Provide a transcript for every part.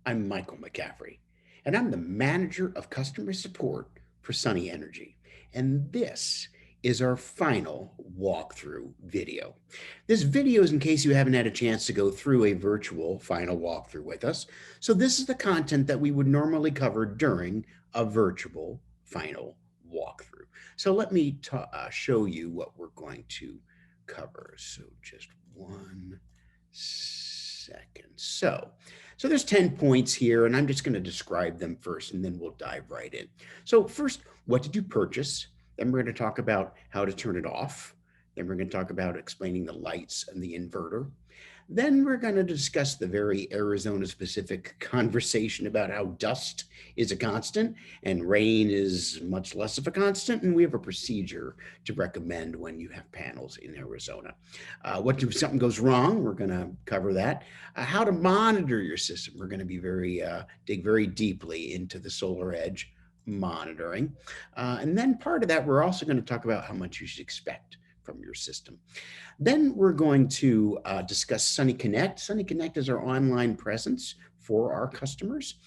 I'm Michael McCaffrey, and I'm the Manager of Customer Support for Sunny Energy. And this is our final walkthrough video. This video is in case you haven't had a chance to go through a virtual final walkthrough with us. So this is the content that we would normally cover during a virtual final walkthrough. So let me show you what we're going to cover. So just 1 second. So there's 10 points here, and I'm just going to describe them first, and then we'll dive right in. So first, what did you purchase? Then we're going to talk about how to turn it off. Then we're going to talk about explaining the lights and the inverter. Then we're going to discuss the very Arizona specific conversation about how dust is a constant and rain is much less of a constant. And we have a procedure to recommend when you have panels in Arizona. What if something goes wrong? We're going to cover that. How to monitor your system. We're going to be dig very deeply into the solar edge monitoring. And then part of that, we're also going to talk about how much you should expect from your system. Then we're going to discuss Sunny Connect. Sunny Connect is our online presence for our customers.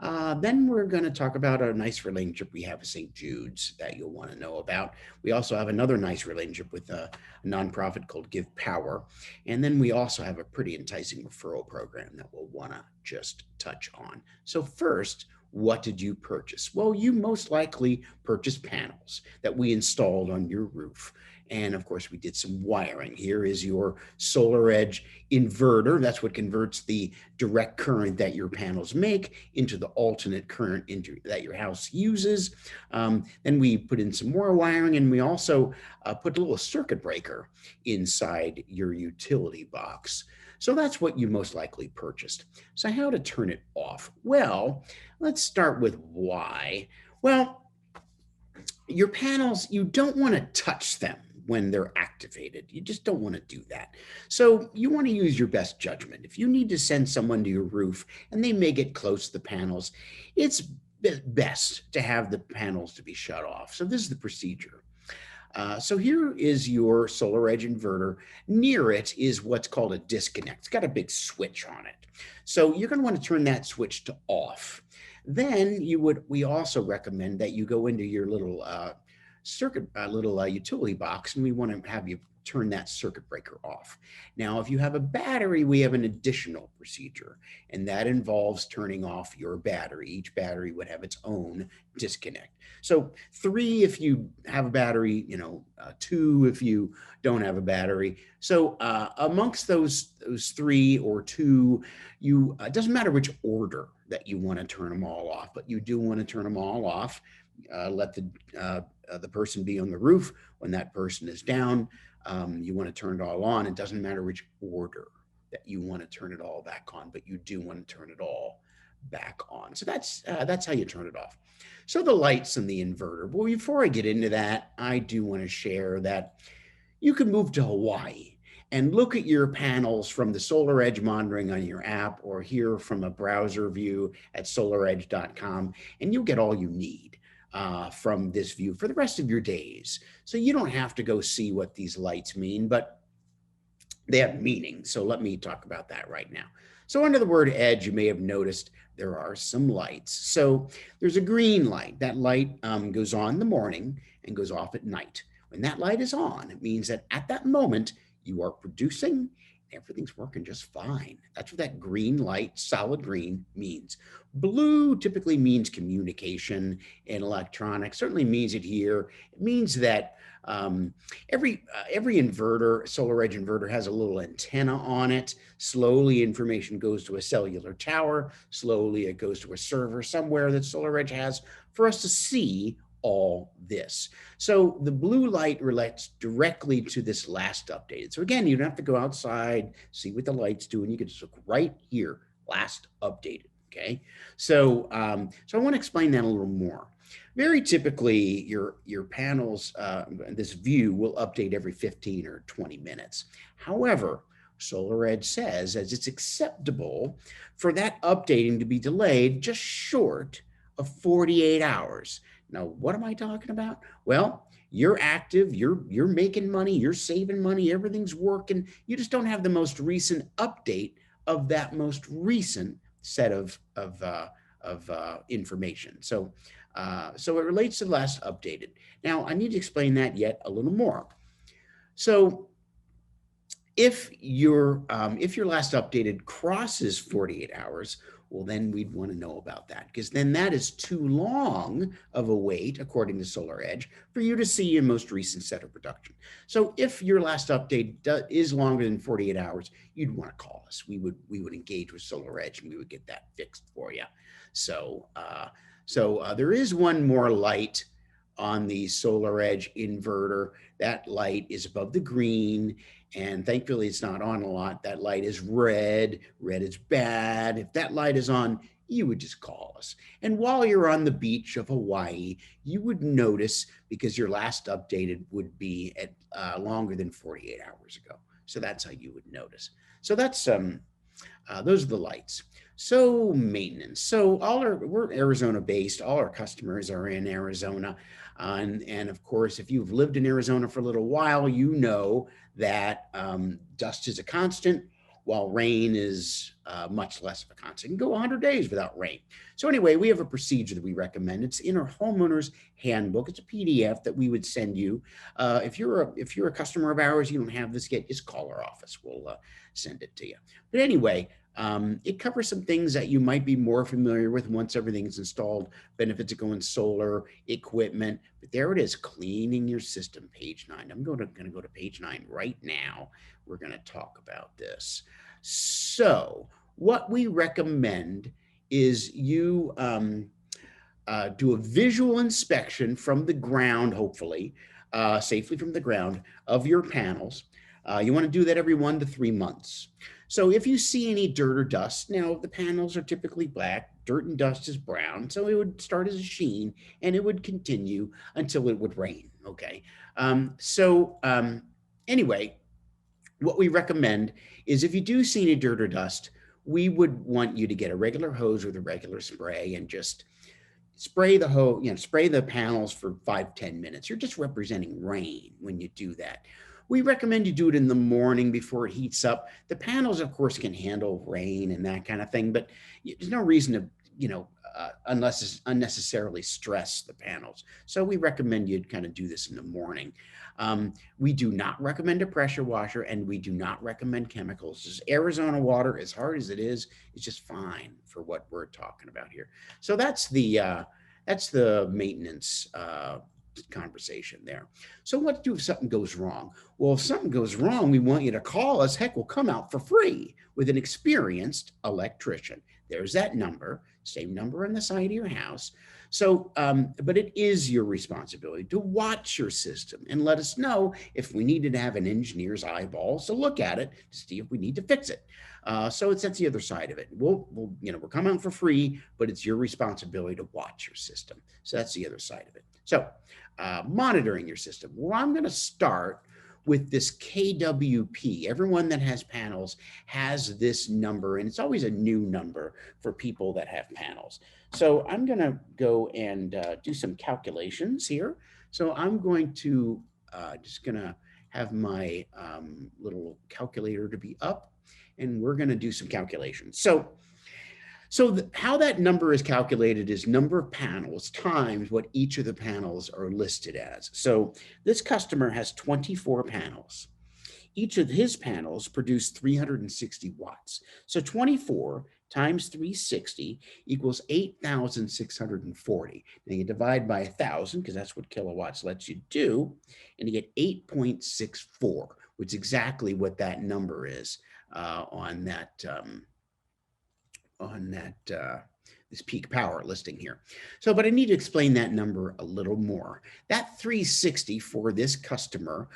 Then we're going to talk about a nice relationship we have with St. Jude's that you'll want to know about. We also have another nice relationship with a nonprofit called Give Power. And then we also have a pretty enticing referral program that we'll want to just touch on. So first, what did you purchase? Well, you most likely purchased panels that we installed on your roof. And of course, we did some wiring. Here is your solar edge inverter. That's what converts the direct current that your panels make into the alternate current that your house uses. Then we put in some more wiring, and we also put a little circuit breaker inside your utility box. So that's what you most likely purchased. So how to turn it off? Well, let's start with why. Well, your panels, you don't want to touch them when they're activated. You just don't want to do that. So you want to use your best judgment. If you need to send someone to your roof and they may get close to the panels, it's best to have the panels to be shut off. So this is the procedure. So here is your solar edge inverter. Near it is what's called a disconnect. It's got a big switch on it. So you're going to want to turn that switch to off. Then we also recommend that you go into your little utility box, and we want to have you turn that circuit breaker off. Now, if you have a battery, we have an additional procedure, and that involves turning off your battery. Each battery would have its own disconnect. So 3 if you have a battery, 2 if you don't have a battery. So amongst those 3 or 2, it doesn't matter which order that you want to turn them all off, but you do want to turn them all off. Let the person be on the roof. When that person is down, you want to turn it all on. It doesn't matter which order that you want to turn it all back on, but you do want to turn it all back on. So that's how you turn it off. So the lights and the inverter. Well, before I get into that, I do want to share that you can move to Hawaii and look at your panels from the Solar Edge monitoring on your app, or here from a browser view at solaredge.com, and you'll get all you need from this view for the rest of your days. So you don't have to go see what these lights mean, but they have meaning. So let me talk about that right now. So under the word edge, you may have noticed there are some lights. So there's a green light. That light goes on in the morning and goes off at night. When that light is on, it means that at that moment you are producing, everything's working just fine. That's what that green light, solid green, means. Blue typically means communication and electronics. Certainly means it here. It means that every inverter, solar edge inverter, has a little antenna on it. Slowly, information goes to a cellular tower. Slowly, it goes to a server somewhere that Solar Edge has for us to see all this. So the blue light relates directly to this last update. So again, you don't have to go outside, see what the lights do, and you can just look right here, last updated. Okay, so I want to explain that a little more. Very typically, your panels, this view will update every 15 or 20 minutes. However, Solar Edge says as it's acceptable for that updating to be delayed just short of 48 hours. Now, what am I talking about? Well, you're active, you're making money, you're saving money, everything's working. You just don't have the most recent update of that most recent set of information. So so it relates to last updated. Now I need to explain that yet a little more. So if your last updated crosses 48 hours, well, then we'd want to know about that, because then that is too long of a wait, according to Solar Edge, for you to see your most recent set of production. So if your last update is longer than 48 hours, you'd want to call us. We would engage with Solar Edge and we would get that fixed for you. So there is one more light on the Solar Edge inverter. That light is above the green, and thankfully it's not on a lot. That light is red. Red is bad. If that light is on, you would just call us. And while you're on the beach of Hawaii, you would notice, because your last updated would be at longer than 48 hours ago. So that's how you would notice. So that's those are the lights. So maintenance. So we're Arizona based. All our customers are in Arizona. And of course, if you've lived in Arizona for a little while, you know that dust is a constant, while rain is much less of a constant. You can go 100 days without rain. So anyway, we have a procedure that we recommend. It's in our homeowner's handbook. It's a PDF that we would send you. If you're a customer of ours, you don't have this yet, just call our office. We'll send it to you. But anyway, it covers some things that you might be more familiar with once everything's installed, benefits of going solar, equipment. But there it is, cleaning your system, page 9. I'm going to go to page 9 right now. We're going to talk about this. So what we recommend is you do a visual inspection from the ground, hopefully, safely from the ground, of your panels. You want to do that every 1 to 3 months. So if you see any dirt or dust, now the panels are typically black, dirt and dust is brown, so it would start as a sheen and it would continue until it would rain, okay? Anyway, what we recommend is if you do see any dirt or dust, we would want you to get a regular hose with a regular spray and just spray the hose, spray the panels for 5-10 minutes. You're just representing rain when you do that. We recommend you do it in the morning before it heats up. The panels, of course, can handle rain and that kind of thing, but there's no reason to, unless unnecessarily stress the panels. So we recommend you kind of do this in the morning. We do not recommend a pressure washer, and we do not recommend chemicals. Just Arizona water, as hard as it is just fine for what we're talking about here. So that's the maintenance conversation there. So what to do if something goes wrong? Well, if something goes wrong, we want you to call us. Heck, we'll come out for free with an experienced electrician. There's that number, same number on the side of your house. So, but it is your responsibility to watch your system and let us know if we needed to have an engineer's eyeballs to look at it to see if we need to fix it. So that's the other side of it. We'll come out for free, but it's your responsibility to watch your system. So that's the other side of it. So monitoring your system. Well, I'm going to start with this KWP. Everyone that has panels has this number, and it's always a new number for people that have panels. So I'm going to go and do some calculations here. So I'm going to just going to have my little calculator to be up, and we're going to do some calculations. So how that number is calculated is number of panels times what each of the panels are listed as. So this customer has 24 panels. Each of his panels produce 360 watts. So 24 times 360 equals 8,640. Now you divide by 1,000, because that's what kilowatts lets you do, and you get 8.64, which is exactly what that number is on this peak power listing here. So, but I need to explain that number a little more. That 360 for this customer,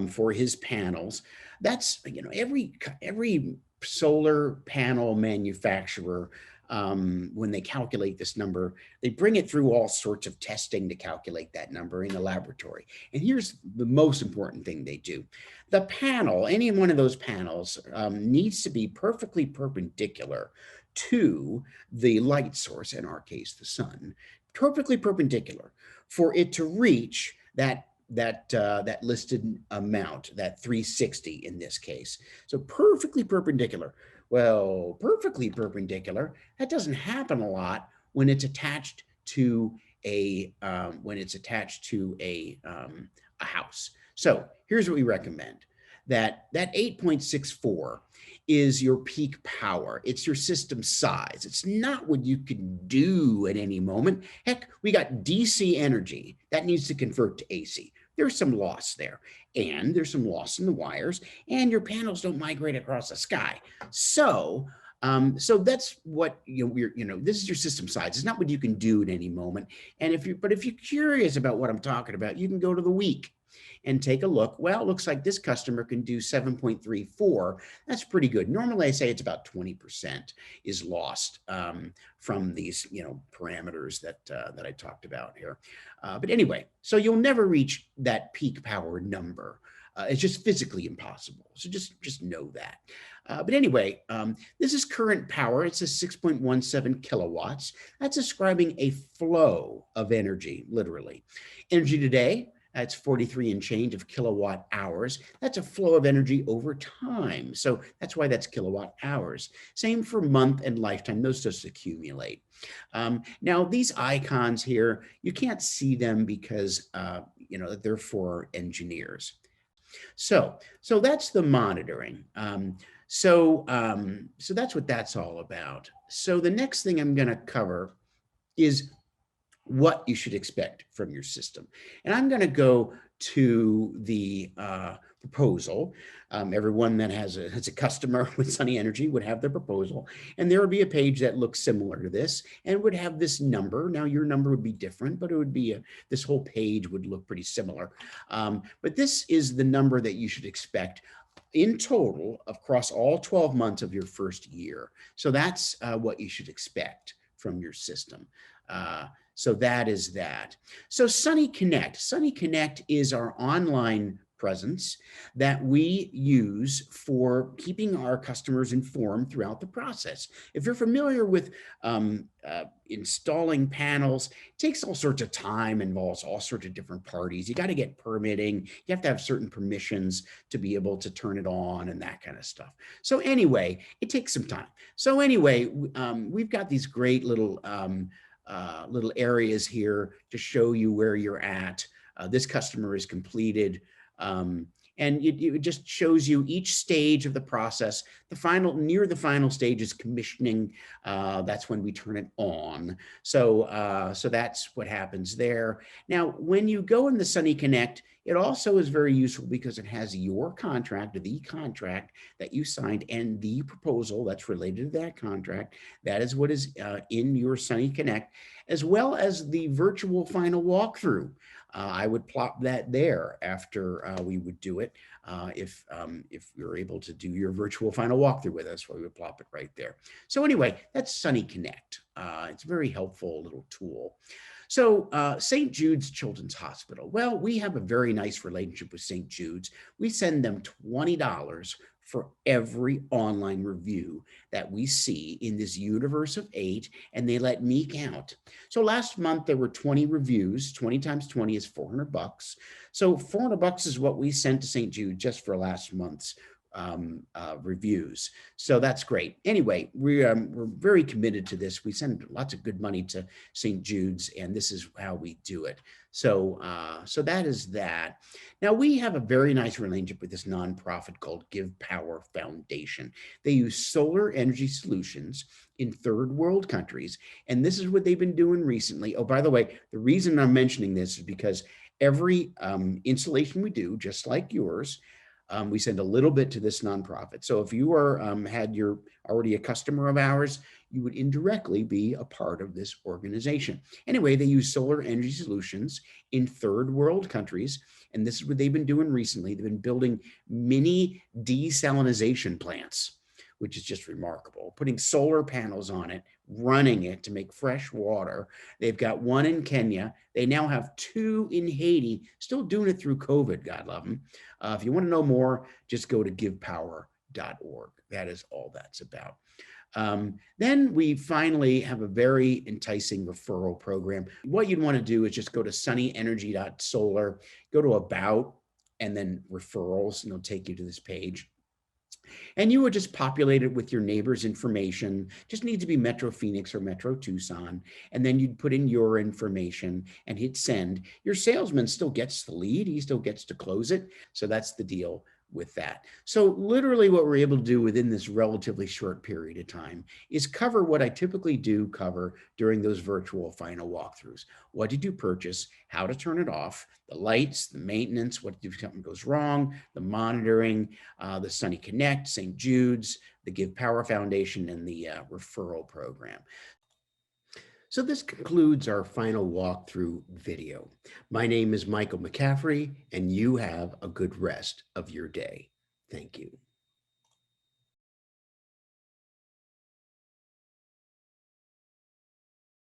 for his panels, that's, every solar panel manufacturer, when they calculate this number, they bring it through all sorts of testing to calculate that number in the laboratory. And here's the most important thing they do. The panel, any one of those panels, needs to be perfectly perpendicular to the light source, in our case, the sun, perfectly perpendicular for it to reach that listed amount, that 360 in this case. So perfectly perpendicular. Well, perfectly perpendicular, that doesn't happen a lot when it's attached to a house. So here's what we recommend. That 8.64 is your peak power. It's your system size. It's not what you can do at any moment. Heck, we got DC energy that needs to convert to AC. There's some loss there, and there's some loss in the wires, and your panels don't migrate across the sky. So that's what this is your system size. It's not what you can do at any moment. And if you're curious about what I'm talking about, you can go to the week and take a look. Well, it looks like this customer can do 7.34. That's pretty good. Normally, I say it's about 20% is lost from these parameters that I talked about here. But anyway, so you'll never reach that peak power number. It's just physically impossible. So just know that. But anyway, this is current power. It's a 6.17 kilowatts. That's describing a flow of energy, literally. Energy today, that's 43 and change of kilowatt hours. That's a flow of energy over time. So that's why that's kilowatt hours. Same for month and lifetime. Those just accumulate. Now, these icons here, you can't see them because they're for engineers. So that's the monitoring. So that's what that's all about. So the next thing I'm going to cover is what you should expect from your system. And I'm going to go to the proposal. Everyone that has a customer with Sunny Energy would have their proposal, and there would be a page that looks similar to this and would have this number. Now your number would be different, but it would be this whole page would look pretty similar. But this is the number that you should expect in total across all 12 months of your first year. So that's what you should expect from your system. So that is that. So Sunny Connect. Sunny Connect is our online presence that we use for keeping our customers informed throughout the process. If you're familiar with installing panels, it takes all sorts of time, involves all sorts of different parties. You got to get permitting. You have to have certain permissions to be able to turn it on and that kind of stuff. So anyway, it takes some time. So anyway, we've got these great little areas here to show you where you're at. This customer is completed. And it just shows you each stage of the process. Near the final stage is commissioning. That's when we turn it on. So that's what happens there. Now, when you go in the Sunny Connect, it also is very useful because it has your contract, the contract that you signed, and the proposal that's related to that contract. That is what is in your Sunny Connect, as well as the virtual final walkthrough. I would plop that there after we would do it. If you're able to do your virtual final walkthrough with us, we would plop it right there. So anyway, that's Sunny Connect. It's a very helpful little tool. So St. Jude's Children's Hospital. Well, we have a very nice relationship with St. Jude's. We send them $20 for every online review that we see in this universe of 8, and they let me count. So last month there were 20 reviews. 20 times 20 is $400. So $400 is what we sent to St. Jude just for last month's reviews. So that's great. Anyway, we're very committed to this. We send lots of good money to St. Jude's, and this is how we do it. So that is that. Now we have a very nice relationship with this nonprofit called Give Power Foundation. They use solar energy solutions in third world countries, and this is what they've been doing recently. Oh, by the way, the reason I'm mentioning this is because every installation we do, just like yours, we send a little bit to this nonprofit. So if you are you're already a customer of ours, you would indirectly be a part of this organization. Anyway, they use solar energy solutions in third world countries, and this is what they've been doing recently. They've been building mini desalination plants, which is just remarkable, putting solar panels on it, running it to make fresh water. They've got one in Kenya. They now have 2 in Haiti, still doing it through COVID, God love them. If you want to know more, just go to givepower.org. That is all that's about. Then we finally have a very enticing referral program. What you'd want to do is just go to sunnyenergy.solar, go to about, and then referrals, and it'll take you to this page. And you would just populate it with your neighbor's information. Just needs to be Metro Phoenix or Metro Tucson. And then you'd put in your information and hit send. Your salesman still gets the lead. He still gets to close it. So that's the deal with that. So literally what we're able to do within this relatively short period of time is cover what I typically do cover during those virtual final walkthroughs. What did you purchase? How to turn it off? The lights, the maintenance, what if something goes wrong, the monitoring, the Sunny Connect, St. Jude's, the Give Power Foundation, and the referral program. So this concludes our final walkthrough video. My name is Michael McCaffrey, and you have a good rest of your day. Thank you.